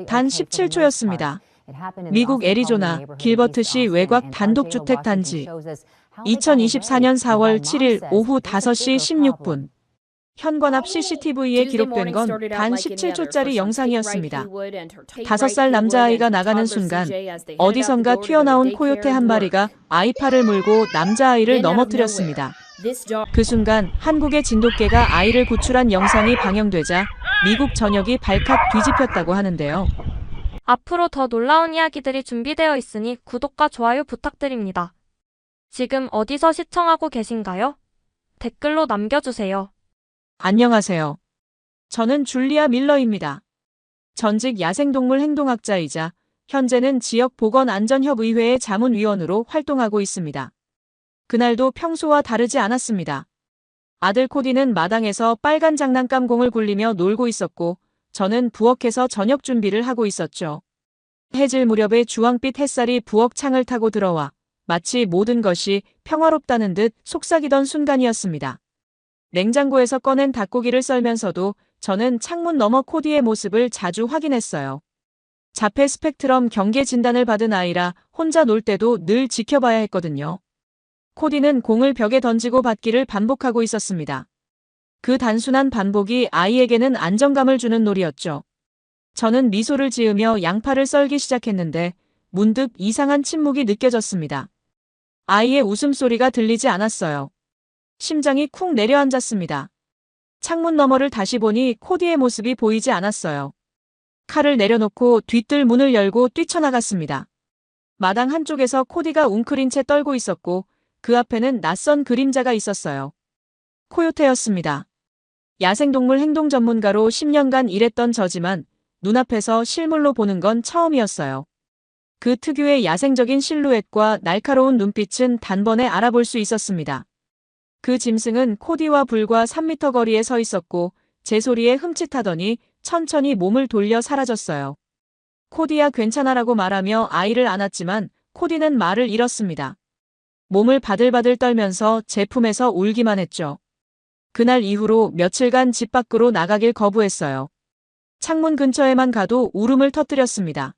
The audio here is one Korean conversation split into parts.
단 17초였습니다. 미국 애리조나 길버트시 외곽 단독주택 단지. 2024년 4월 7일 오후 5시 16분. 현관 앞 CCTV에 기록된 건 단 17초짜리 영상이었습니다. 5살 남자아이가 나가는 순간 어디선가 튀어나온 코요테 한 마리가 아이팔을 물고 남자아이를 넘어뜨렸습니다. 그 순간 한국의 진돗개가 아이를 구출한 영상이 방영되자 미국 전역이 발칵 뒤집혔다고 하는데요. 앞으로 더 놀라운 이야기들이 준비되어 있으니 구독과 좋아요 부탁드립니다. 지금 어디서 시청하고 계신가요? 댓글로 남겨주세요. 안녕하세요. 저는 줄리아 밀러입니다. 전직 야생동물 행동학자이자 현재는 지역보건안전협의회의 자문위원으로 활동하고 있습니다. 그날도 평소와 다르지 않았습니다. 아들 코디는 마당에서 빨간 장난감 공을 굴리며 놀고 있었고 저는 부엌에서 저녁 준비를 하고 있었죠. 해질 무렵에 주황빛 햇살이 부엌 창을 타고 들어와 마치 모든 것이 평화롭다는 듯 속삭이던 순간이었습니다. 냉장고에서 꺼낸 닭고기를 썰면서도 저는 창문 너머 코디의 모습을 자주 확인했어요. 자폐 스펙트럼 경계 진단을 받은 아이라 혼자 놀 때도 늘 지켜봐야 했거든요. 코디는 공을 벽에 던지고 받기를 반복하고 있었습니다. 그 단순한 반복이 아이에게는 안정감을 주는 놀이였죠. 저는 미소를 지으며 양파를 썰기 시작했는데 문득 이상한 침묵이 느껴졌습니다. 아이의 웃음소리가 들리지 않았어요. 심장이 쿵 내려앉았습니다. 창문 너머를 다시 보니 코디의 모습이 보이지 않았어요. 칼을 내려놓고 뒤뜰 문을 열고 뛰쳐나갔습니다. 마당 한쪽에서 코디가 웅크린 채 떨고 있었고 그 앞에는 낯선 그림자가 있었어요. 코요테였습니다. 야생동물 행동 전문가로 10년간 일했던 저지만 눈앞에서 실물로 보는 건 처음이었어요. 그 특유의 야생적인 실루엣과 날카로운 눈빛은 단번에 알아볼 수 있었습니다. 그 짐승은 코디와 불과 3m 거리에 서 있었고 제 소리에 흠칫하더니 천천히 몸을 돌려 사라졌어요. 코디야 괜찮아라고 말하며 아이를 안았지만 코디는 말을 잃었습니다. 몸을 바들바들 떨면서 제 품에서 울기만 했죠. 그날 이후로 며칠간 집 밖으로 나가길 거부했어요. 창문 근처에만 가도 울음을 터뜨렸습니다.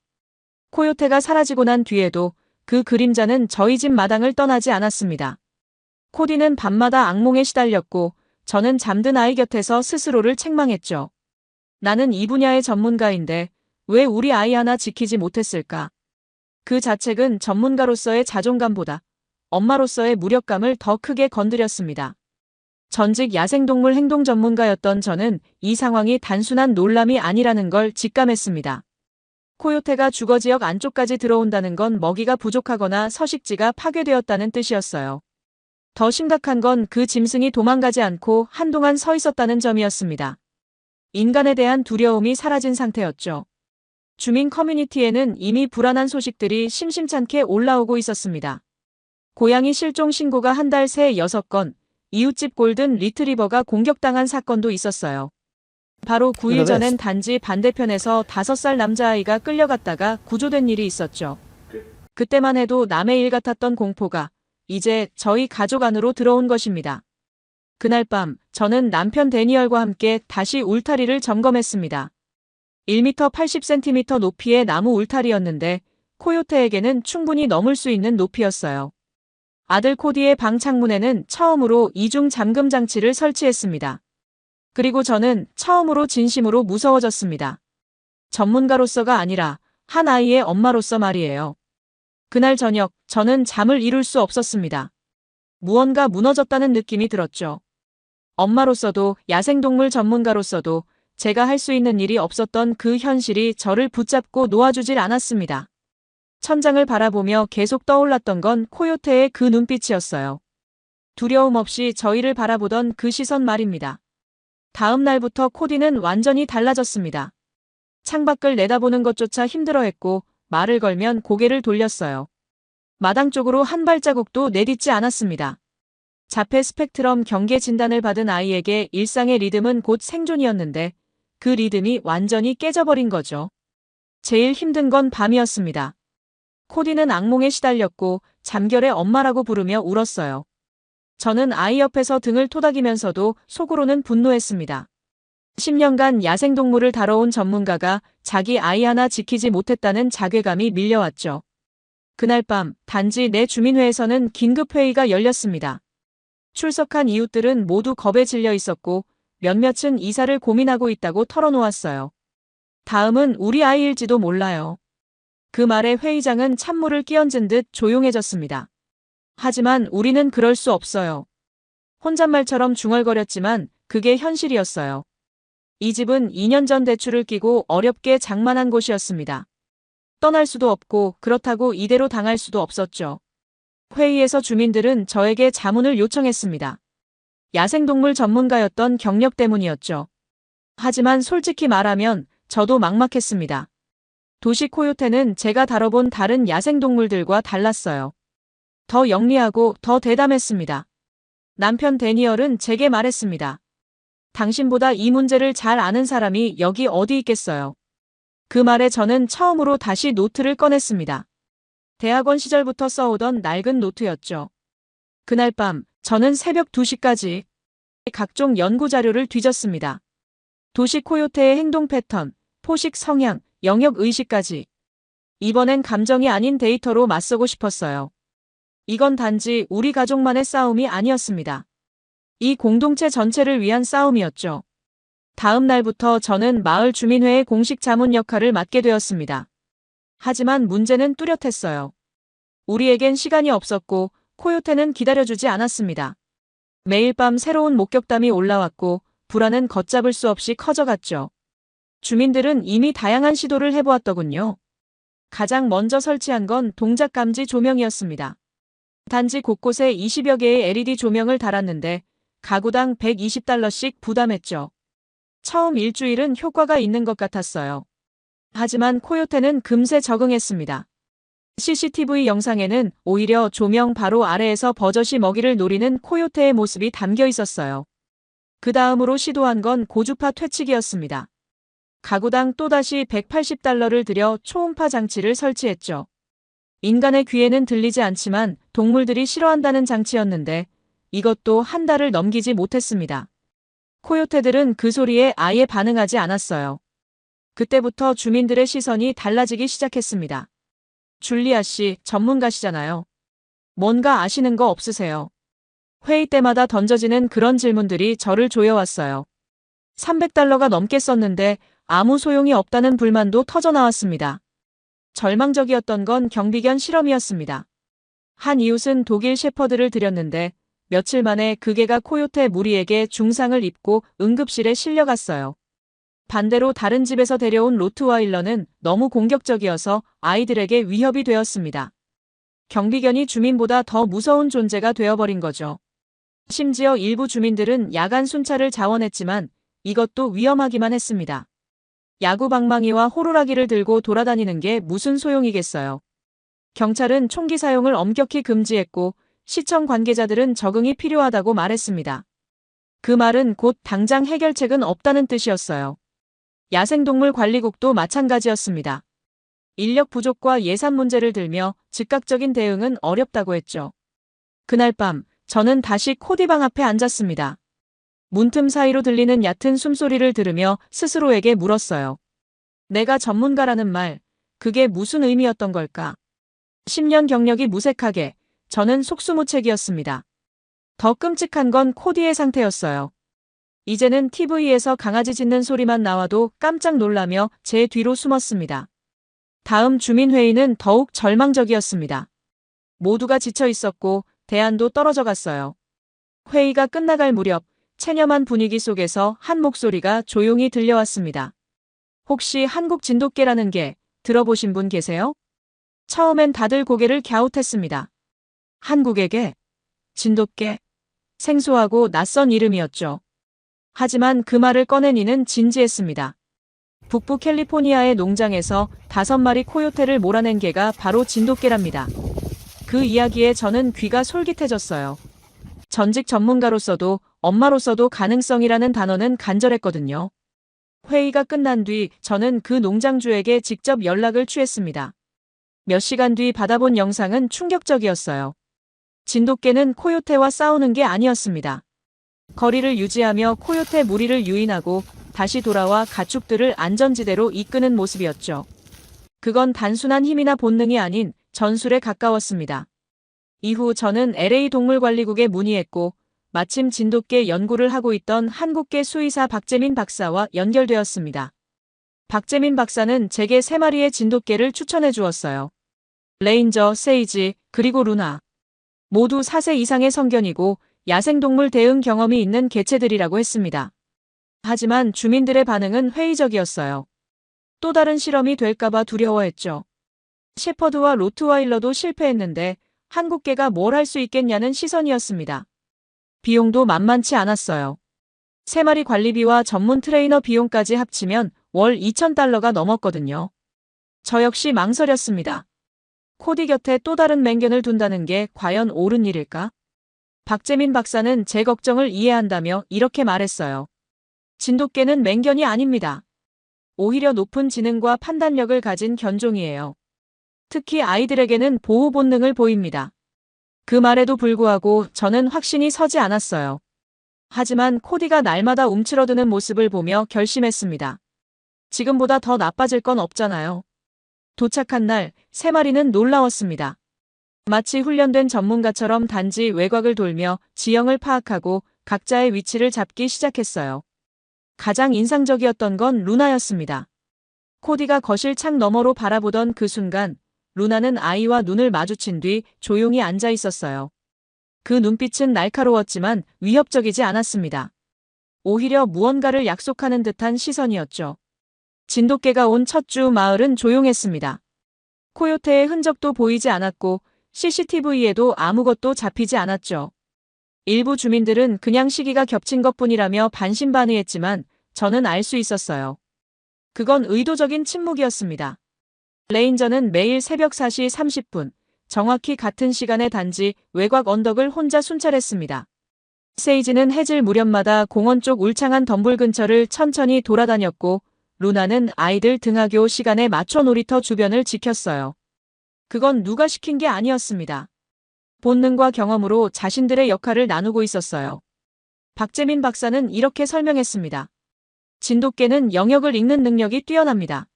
코요테가 사라지고 난 뒤에도 그 그림자는 저희 집 마당을 떠나지 않았습니다. 코디는 밤마다 악몽에 시달렸고 저는 잠든 아이 곁에서 스스로를 책망했죠. 나는 이 분야의 전문가인데 왜 우리 아이 하나 지키지 못했을까? 그 자책은 전문가로서의 자존감보다 엄마로서의 무력감을 더 크게 건드렸습니다. 전직 야생동물 행동 전문가였던 저는 이 상황이 단순한 놀람이 아니라는 걸 직감했습니다. 코요테가 주거지역 안쪽까지 들어온다는 건 먹이가 부족하거나 서식지가 파괴되었다는 뜻이었어요. 더 심각한 건 그 짐승이 도망가지 않고 한동안 서 있었다는 점이었습니다. 인간에 대한 두려움이 사라진 상태였죠. 주민 커뮤니티에는 이미 불안한 소식들이 심심찮게 올라오고 있었습니다. 고양이 실종 신고가 한 달 새 6건, 이웃집 골든 리트리버가 공격당한 사건도 있었어요. 바로 9일 전엔 단지 반대편에서 5살 남자아이가 끌려갔다가 구조된 일이 있었죠. 그때만 해도 남의 일 같았던 공포가 이제 저희 가족 안으로 들어온 것입니다. 그날 밤 저는 남편 데니얼과 함께 다시 울타리를 점검했습니다. 1m 80cm 높이의 나무 울타리였는데 코요테에게는 충분히 넘을 수 있는 높이였어요. 아들 코디의 방 창문에는 처음으로 이중 잠금 장치를 설치했습니다. 그리고 저는 처음으로 진심으로 무서워졌습니다. 전문가로서가 아니라 한 아이의 엄마로서 말이에요. 그날 저녁 저는 잠을 이룰 수 없었습니다. 무언가 무너졌다는 느낌이 들었죠. 엄마로서도 야생동물 전문가로서도 제가 할 수 있는 일이 없었던 그 현실이 저를 붙잡고 놓아주질 않았습니다. 천장을 바라보며 계속 떠올랐던 건 코요테의 그 눈빛이었어요. 두려움 없이 저희를 바라보던 그 시선 말입니다. 다음 날부터 코디는 완전히 달라졌습니다. 창밖을 내다보는 것조차 힘들어했고 말을 걸면 고개를 돌렸어요. 마당 쪽으로 한 발자국도 내딛지 않았습니다. 자폐 스펙트럼 경계 진단을 받은 아이에게 일상의 리듬은 곧 생존이었는데 그 리듬이 완전히 깨져버린 거죠. 제일 힘든 건 밤이었습니다. 코디는 악몽에 시달렸고 잠결에 엄마라고 부르며 울었어요. 저는 아이 옆에서 등을 토닥이면서도 속으로는 분노했습니다. 10년간 야생동물을 다뤄온 전문가가 자기 아이 하나 지키지 못했다는 자괴감이 밀려왔죠. 그날 밤 단지 내 주민회에서는 긴급회의가 열렸습니다. 출석한 이웃들은 모두 겁에 질려 있었고 몇몇은 이사를 고민하고 있다고 털어놓았어요. 다음은 우리 아이일지도 몰라요. 그 말에 회의장은 찬물을 끼얹은 듯 조용해졌습니다. 하지만 우리는 그럴 수 없어요. 혼잣말처럼 중얼거렸지만 그게 현실이었어요. 이 집은 2년 전 대출을 끼고 어렵게 장만한 곳이었습니다. 떠날 수도 없고 그렇다고 이대로 당할 수도 없었죠. 회의에서 주민들은 저에게 자문을 요청했습니다. 야생동물 전문가였던 경력 때문이었죠. 하지만 솔직히 말하면 저도 막막했습니다. 도시 코요테는 제가 다뤄본 다른 야생동물들과 달랐어요. 더 영리하고 더 대담했습니다. 남편 데니얼은 제게 말했습니다. 당신보다 이 문제를 잘 아는 사람이 여기 어디 있겠어요. 그 말에 저는 처음으로 다시 노트를 꺼냈습니다. 대학원 시절부터 써오던 낡은 노트였죠. 그날 밤 저는 새벽 2시까지 각종 연구 자료를 뒤졌습니다. 도시 코요테의 행동 패턴, 포식 성향, 영역 의식까지. 이번엔 감정이 아닌 데이터로 맞서고 싶었어요. 이건 단지 우리 가족만의 싸움이 아니었습니다. 이 공동체 전체를 위한 싸움이었죠. 다음 날부터 저는 마을 주민회의 공식 자문 역할을 맡게 되었습니다. 하지만 문제는 뚜렷했어요. 우리에겐 시간이 없었고 코요테는 기다려주지 않았습니다. 매일 밤 새로운 목격담이 올라왔고 불안은 걷잡을 수 없이 커져갔죠. 주민들은 이미 다양한 시도를 해보았더군요. 가장 먼저 설치한 건 동작 감지 조명이었습니다. 단지 곳곳에 20여 개의 LED 조명을 달았는데 가구당 $120씩 부담했죠. 처음 일주일은 효과가 있는 것 같았어요. 하지만 코요테는 금세 적응했습니다. CCTV 영상에는 오히려 조명 바로 아래에서 버젓이 먹이를 노리는 코요테의 모습이 담겨 있었어요. 그 다음으로 시도한 건 고주파 퇴치기였습니다. 가구당 또다시 $180를 들여 초음파 장치를 설치했죠. 인간의 귀에는 들리지 않지만 동물들이 싫어한다는 장치였는데 이것도 한 달을 넘기지 못했습니다. 코요테들은 그 소리에 아예 반응하지 않았어요. 그때부터 주민들의 시선이 달라지기 시작했습니다. 줄리아 씨, 전문가시잖아요. 뭔가 아시는 거 없으세요? 회의 때마다 던져지는 그런 질문들이 저를 조여왔어요. $300가 넘게 썼는데 아무 소용이 없다는 불만도 터져나왔습니다. 절망적이었던 건 경비견 실험이었습니다. 한 이웃은 독일 셰퍼드를 들였는데 며칠 만에 그 개가 코요테 무리에게 중상을 입고 응급실에 실려갔어요. 반대로 다른 집에서 데려온 로트와일러는 너무 공격적이어서 아이들에게 위협이 되었습니다. 경비견이 주민보다 더 무서운 존재가 되어버린 거죠. 심지어 일부 주민들은 야간 순찰을 자원했지만 이것도 위험하기만 했습니다. 야구방망이와 호루라기를 들고 돌아다니는 게 무슨 소용이겠어요. 경찰은 총기 사용을 엄격히 금지했고 시청 관계자들은 적응이 필요하다고 말했습니다. 그 말은 곧 당장 해결책은 없다는 뜻이었어요. 야생동물관리국도 마찬가지였습니다. 인력 부족과 예산 문제를 들며 즉각적인 대응은 어렵다고 했죠. 그날 밤 저는 다시 코디방 앞에 앉았습니다. 문틈 사이로 들리는 얕은 숨소리를 들으며 스스로에게 물었어요. 내가 전문가라는 말, 그게 무슨 의미였던 걸까? 10년 경력이 무색하게 저는 속수무책이었습니다. 더 끔찍한 건 코디의 상태였어요. 이제는 TV에서 강아지 짖는 소리만 나와도 깜짝 놀라며 제 뒤로 숨었습니다. 다음 주민회의는 더욱 절망적이었습니다. 모두가 지쳐 있었고 대안도 떨어져 갔어요. 회의가 끝나갈 무렵 체념한 분위기 속에서 한 목소리가 조용히 들려왔습니다. 혹시 한국 진돗개라는 개 들어보신 분 계세요? 처음엔 다들 고개를 갸웃했습니다. 한국의 개? 진돗개? 생소하고 낯선 이름이었죠. 하지만 그 말을 꺼낸 이는 진지했습니다. 북부 캘리포니아의 농장에서 5마리 코요테를 몰아낸 개가 바로 진돗개랍니다. 그 이야기에 저는 귀가 솔깃해졌어요. 전직 전문가로서도 엄마로서도 가능성이라는 단어는 간절했거든요. 회의가 끝난 뒤 저는 그 농장주에게 직접 연락을 취했습니다. 몇 시간 뒤 받아본 영상은 충격적이었어요. 진돗개는 코요테와 싸우는 게 아니었습니다. 거리를 유지하며 코요테 무리를 유인하고 다시 돌아와 가축들을 안전지대로 이끄는 모습이었죠. 그건 단순한 힘이나 본능이 아닌 전술에 가까웠습니다. 이후 저는 LA 동물관리국에 문의했고 마침 진돗개 연구를 하고 있던 한국계 수의사 박재민 박사와 연결되었습니다. 박재민 박사는 제게 3마리의 진돗개를 추천해 주었어요. 레인저, 세이지, 그리고 루나. 모두 4세 이상의 성견이고 야생동물 대응 경험이 있는 개체들이라고 했습니다. 하지만 주민들의 반응은 회의적이었어요. 또 다른 실험이 될까봐 두려워했죠. shepherd와 로트와일러도 실패했는데 한국개가 뭘 할 수 있겠냐는 시선이었습니다. 비용도 만만치 않았어요. 3마리 관리비와 전문 트레이너 비용까지 합치면 월 $2,000가 넘었거든요. 저 역시 망설였습니다. 코디 곁에 또 다른 맹견을 둔다는 게 과연 옳은 일일까? 박재민 박사는 제 걱정을 이해한다며 이렇게 말했어요. 진돗개는 맹견이 아닙니다. 오히려 높은 지능과 판단력을 가진 견종이에요. 특히 아이들에게는 보호 본능을 보입니다. 그 말에도 불구하고 저는 확신이 서지 않았어요. 하지만 코디가 날마다 움츠러드는 모습을 보며 결심했습니다. 지금보다 더 나빠질 건 없잖아요. 도착한 날 3마리는 놀라웠습니다. 마치 훈련된 전문가처럼 단지 외곽을 돌며 지형을 파악하고 각자의 위치를 잡기 시작했어요. 가장 인상적이었던 건 루나였습니다. 코디가 거실 창 너머로 바라보던 그 순간 루나는 아이와 눈을 마주친 뒤 조용히 앉아 있었어요. 그 눈빛은 날카로웠지만 위협적이지 않았습니다. 오히려 무언가를 약속하는 듯한 시선이었죠. 진돗개가 온 첫 주 마을은 조용했습니다. 코요테의 흔적도 보이지 않았고 CCTV에도 아무것도 잡히지 않았죠. 일부 주민들은 그냥 시기가 겹친 것뿐이라며 반신반의했지만 저는 알 수 있었어요. 그건 의도적인 침묵이었습니다. 레인저는 매일 새벽 4시 30분, 정확히 같은 시간에 단지 외곽 언덕을 혼자 순찰했습니다. 세이지는 해질 무렵마다 공원 쪽 울창한 덤불 근처를 천천히 돌아다녔고 루나는 아이들 등하교 시간에 맞춰 놀이터 주변을 지켰어요. 그건 누가 시킨 게 아니었습니다. 본능과 경험으로 자신들의 역할을 나누고 있었어요. 박재민 박사는 이렇게 설명했습니다. 진돗개는 영역을 읽는 능력이 뛰어납니다.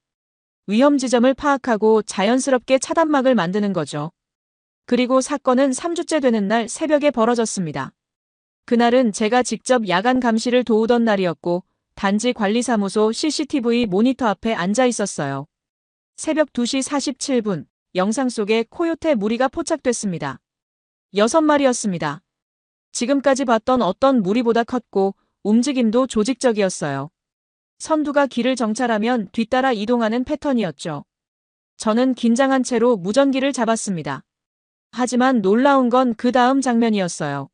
위험 지점을 파악하고 자연스럽게 차단막을 만드는 거죠. 그리고 사건은 3주째 되는 날 새벽에 벌어졌습니다. 그날은 제가 직접 야간 감시를 도우던 날이었고 단지 관리사무소 CCTV 모니터 앞에 앉아 있었어요. 새벽 2시 47분, 영상 속에 코요테 무리가 포착됐습니다. 6마리였습니다. 지금까지 봤던 어떤 무리보다 컸고 움직임도 조직적이었어요. 선두가 길을 정찰하면 뒤따라 이동하는 패턴이었죠. 저는 긴장한 채로 무전기를 잡았습니다. 하지만 놀라운 건 그 다음 장면이었어요.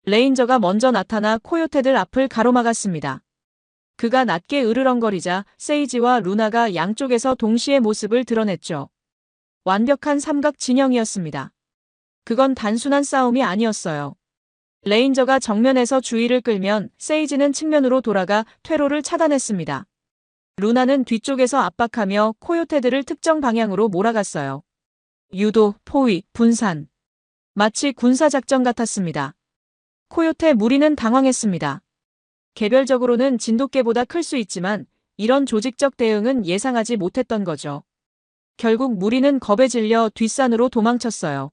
레인저가 먼저 나타나 코요테들 앞을 가로막았습니다. 그가 낮게 으르렁거리자 세이지와 루나가 양쪽에서 동시에 모습을 드러냈죠. 완벽한 삼각 진영이었습니다. 그건 단순한 싸움이 아니었어요. 레인저가 정면에서 주의를 끌면 세이지는 측면으로 돌아가 퇴로를 차단했습니다. 루나는 뒤쪽에서 압박하며 코요테들을 특정 방향으로 몰아갔어요. 유도, 포위, 분산. 마치 군사작전 같았습니다. 코요테 무리는 당황했습니다. 개별적으로는 진돗개보다 클 수 있지만 이런 조직적 대응은 예상하지 못했던 거죠. 결국 무리는 겁에 질려 뒷산으로 도망쳤어요.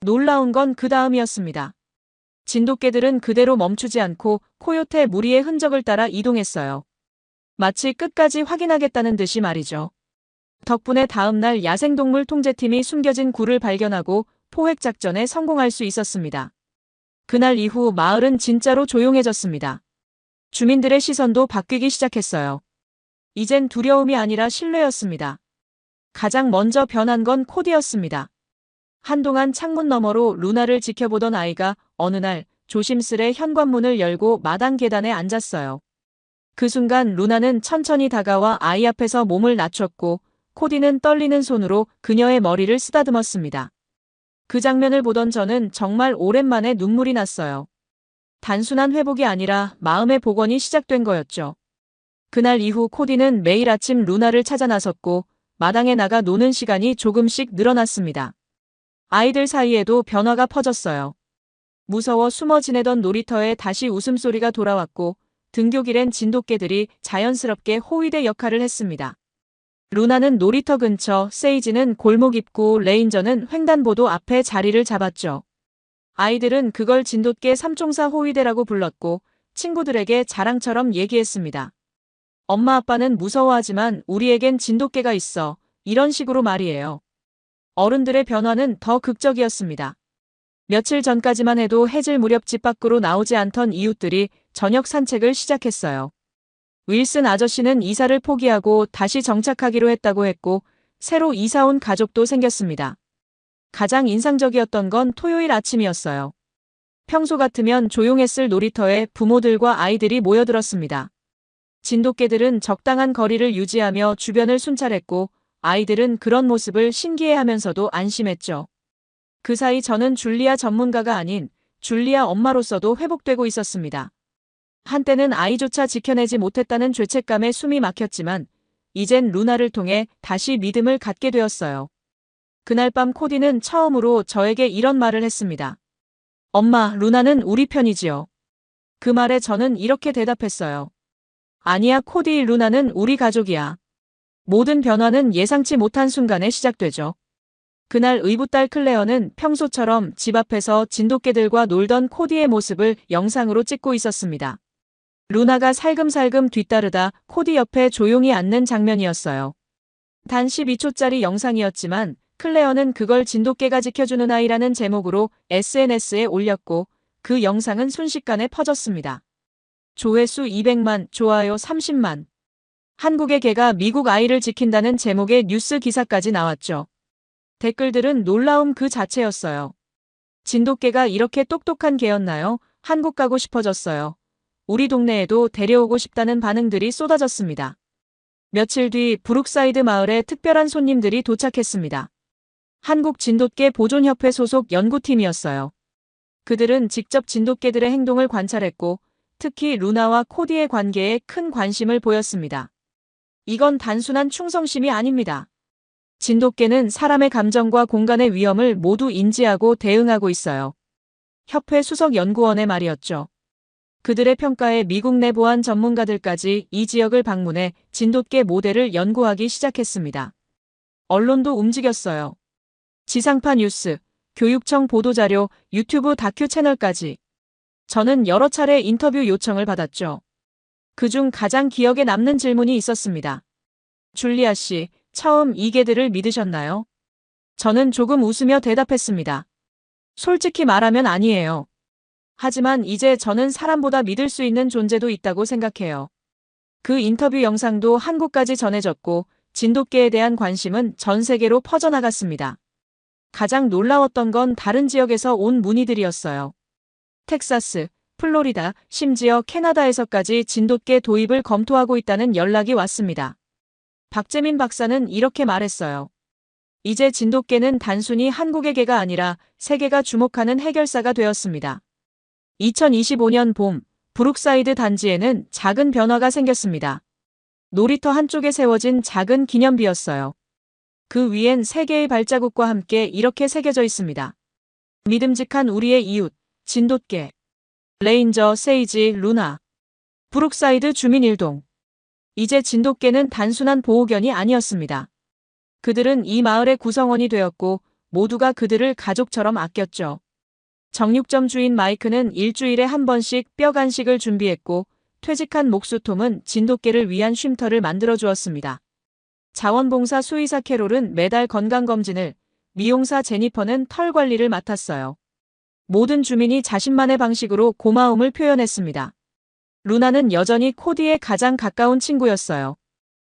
놀라운 건 그 다음이었습니다. 진돗개들은 그대로 멈추지 않고 코요테 무리의 흔적을 따라 이동했어요. 마치 끝까지 확인하겠다는 듯이 말이죠. 덕분에 다음날 야생동물 통제팀이 숨겨진 굴을 발견하고 포획 작전에 성공할 수 있었습니다. 그날 이후 마을은 진짜로 조용해졌습니다. 주민들의 시선도 바뀌기 시작했어요. 이젠 두려움이 아니라 신뢰였습니다. 가장 먼저 변한 건 코디였습니다. 한동안 창문 너머로 루나를 지켜보던 아이가 어느 날 조심스레 현관문을 열고 마당 계단에 앉았어요. 그 순간 루나는 천천히 다가와 아이 앞에서 몸을 낮췄고 코디는 떨리는 손으로 그녀의 머리를 쓰다듬었습니다. 그 장면을 보던 저는 정말 오랜만에 눈물이 났어요. 단순한 회복이 아니라 마음의 복원이 시작된 거였죠. 그날 이후 코디는 매일 아침 루나를 찾아 나섰고 마당에 나가 노는 시간이 조금씩 늘어났습니다. 아이들 사이에도 변화가 퍼졌어요. 무서워 숨어 지내던 놀이터에 다시 웃음소리가 돌아왔고 등교길엔 진돗개들이 자연스럽게 호위대 역할을 했습니다. 루나는 놀이터 근처, 세이지는 골목 입구, 레인저는 횡단보도 앞에 자리를 잡았죠. 아이들은 그걸 진돗개 삼총사 호위대라고 불렀고 친구들에게 자랑처럼 얘기했습니다. 엄마 아빠는 무서워하지만 우리에겐 진돗개가 있어. 이런 식으로 말이에요. 어른들의 변화는 더 극적이었습니다. 며칠 전까지만 해도 해질 무렵 집 밖으로 나오지 않던 이웃들이 저녁 산책을 시작했어요. 윌슨 아저씨는 이사를 포기하고 다시 정착하기로 했다고 했고 새로 이사 온 가족도 생겼습니다. 가장 인상적이었던 건 토요일 아침이었어요. 평소 같으면 조용했을 놀이터에 부모들과 아이들이 모여들었습니다. 진돗개들은 적당한 거리를 유지하며 주변을 순찰했고 아이들은 그런 모습을 신기해하면서도 안심했죠. 그 사이 저는 줄리아 전문가가 아닌 줄리아 엄마로서도 회복되고 있었습니다. 한때는 아이조차 지켜내지 못했다는 죄책감에 숨이 막혔지만 이젠 루나를 통해 다시 믿음을 갖게 되었어요. 그날 밤 코디는 처음으로 저에게 이런 말을 했습니다. 엄마, 루나는 우리 편이지요. 그 말에 저는 이렇게 대답했어요. 아니야, 코디, 루나는 우리 가족이야. 모든 변화는 예상치 못한 순간에 시작되죠. 그날 의붓딸 클레어는 평소처럼 집 앞에서 진돗개들과 놀던 코디의 모습을 영상으로 찍고 있었습니다. 루나가 살금살금 뒤따르다 코디 옆에 조용히 앉는 장면이었어요. 단 12초짜리 영상이었지만 클레어는 그걸 진돗개가 지켜주는 아이라는 제목으로 SNS에 올렸고 그 영상은 순식간에 퍼졌습니다. 조회수 200만, 좋아요 30만. 한국의 개가 미국 아이를 지킨다는 제목의 뉴스 기사까지 나왔죠. 댓글들은 놀라움 그 자체였어요. 진돗개가 이렇게 똑똑한 개였나요? 한국 가고 싶어졌어요. 우리 동네에도 데려오고 싶다는 반응들이 쏟아졌습니다. 며칠 뒤 브룩사이드 마을에 특별한 손님들이 도착했습니다. 한국 진돗개 보존협회 소속 연구팀이었어요. 그들은 직접 진돗개들의 행동을 관찰했고 특히 루나와 코디의 관계에 큰 관심을 보였습니다. 이건 단순한 충성심이 아닙니다. 진돗개는 사람의 감정과 공간의 위험을 모두 인지하고 대응하고 있어요. 협회 수석 연구원의 말이었죠. 그들의 평가에 미국 내 보안 전문가들까지 이 지역을 방문해 진돗개 모델을 연구하기 시작했습니다. 언론도 움직였어요. 지상파 뉴스, 교육청 보도자료, 유튜브 다큐 채널까지. 저는 여러 차례 인터뷰 요청을 받았죠. 그중 가장 기억에 남는 질문이 있었습니다. 줄리아 씨, 처음 이 개들을 믿으셨나요? 저는 조금 웃으며 대답했습니다. 솔직히 말하면 아니에요. 하지만 이제 저는 사람보다 믿을 수 있는 존재도 있다고 생각해요. 그 인터뷰 영상도 한국까지 전해졌고 진돗개에 대한 관심은 전 세계로 퍼져나갔습니다. 가장 놀라웠던 건 다른 지역에서 온 문의들이었어요. 텍사스, 플로리다, 심지어 캐나다에서까지 진돗개 도입을 검토하고 있다는 연락이 왔습니다. 박재민 박사는 이렇게 말했어요. 이제 진돗개는 단순히 한국의 개가 아니라 세계가 주목하는 해결사가 되었습니다. 2025년 봄, 브룩사이드 단지에는 작은 변화가 생겼습니다. 놀이터 한쪽에 세워진 작은 기념비였어요. 그 위엔 3개의 발자국과 함께 이렇게 새겨져 있습니다. 믿음직한 우리의 이웃, 진돗개. 레인저, 세이지, 루나. 브룩사이드 주민 일동. 이제 진돗개는 단순한 보호견이 아니었습니다. 그들은 이 마을의 구성원이 되었고 모두가 그들을 가족처럼 아꼈죠. 정육점 주인 마이크는 일주일에 한 번씩 뼈 간식을 준비했고 퇴직한 목수 톰은 진돗개를 위한 쉼터를 만들어 주었습니다. 자원봉사 수의사 캐롤은 매달 건강검진을, 미용사 제니퍼는 털 관리를 맡았어요. 모든 주민이 자신만의 방식으로 고마움을 표현했습니다. 루나는 여전히 코디의 가장 가까운 친구였어요.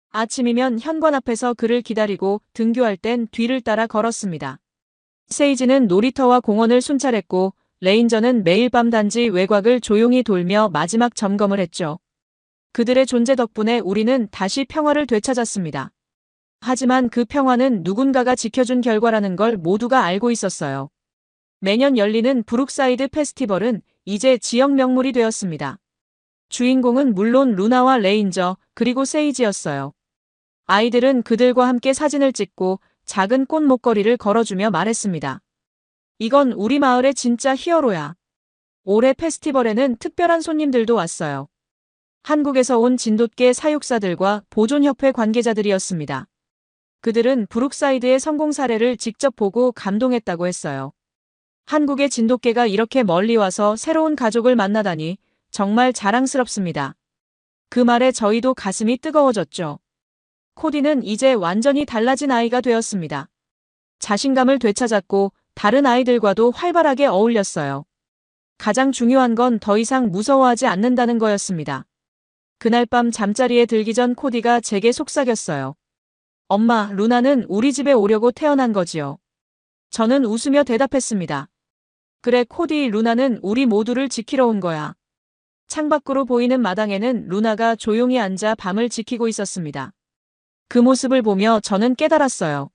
아침이면 현관 앞에서 그를 기다리고 등교할 땐 뒤를 따라 걸었습니다. 세이지는 놀이터와 공원을 순찰했고 레인저는 매일 밤 단지 외곽을 조용히 돌며 마지막 점검을 했죠. 그들의 존재 덕분에 우리는 다시 평화를 되찾았습니다. 하지만 그 평화는 누군가가 지켜준 결과라는 걸 모두가 알고 있었어요. 매년 열리는 브룩사이드 페스티벌은 이제 지역 명물이 되었습니다. 주인공은 물론 루나와 레인저 그리고 세이지였어요. 아이들은 그들과 함께 사진을 찍고 작은 꽃 목걸이를 걸어주며 말했습니다. 이건 우리 마을의 진짜 히어로야. 올해 페스티벌에는 특별한 손님들도 왔어요. 한국에서 온 진돗개 사육사들과 보존협회 관계자들이었습니다. 그들은 브룩사이드의 성공 사례를 직접 보고 감동했다고 했어요. 한국의 진돗개가 이렇게 멀리 와서 새로운 가족을 만나다니 정말 자랑스럽습니다. 그 말에 저희도 가슴이 뜨거워졌죠. 코디는 이제 완전히 달라진 아이가 되었습니다. 자신감을 되찾았고 다른 아이들과도 활발하게 어울렸어요. 가장 중요한 건 더 이상 무서워하지 않는다는 거였습니다. 그날 밤 잠자리에 들기 전 코디가 제게 속삭였어요. 엄마, 루나는 우리 집에 오려고 태어난 거지요. 저는 웃으며 대답했습니다. 그래, 코디, 루나는 우리 모두를 지키러 온 거야. 창밖으로 보이는 마당에는 루나가 조용히 앉아 밤을 지키고 있었습니다. 그 모습을 보며 저는 깨달았어요.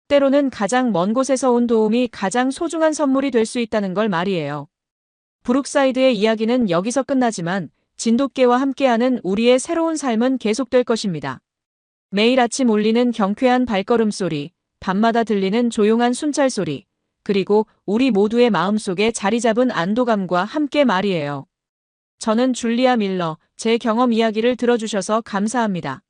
때로는 가장 먼 곳에서 온 도움이 가장 소중한 선물이 될 수 있다는 걸 말이에요. 브룩사이드의 이야기는 여기서 끝나지만 진돗개와 함께하는 우리의 새로운 삶은 계속될 것입니다. 매일 아침 울리는 경쾌한 발걸음 소리, 밤마다 들리는 조용한 순찰 소리, 그리고 우리 모두의 마음속에 자리 잡은 안도감과 함께 말이에요. 저는 줄리아 밀러, 제 경험 이야기를 들어주셔서 감사합니다.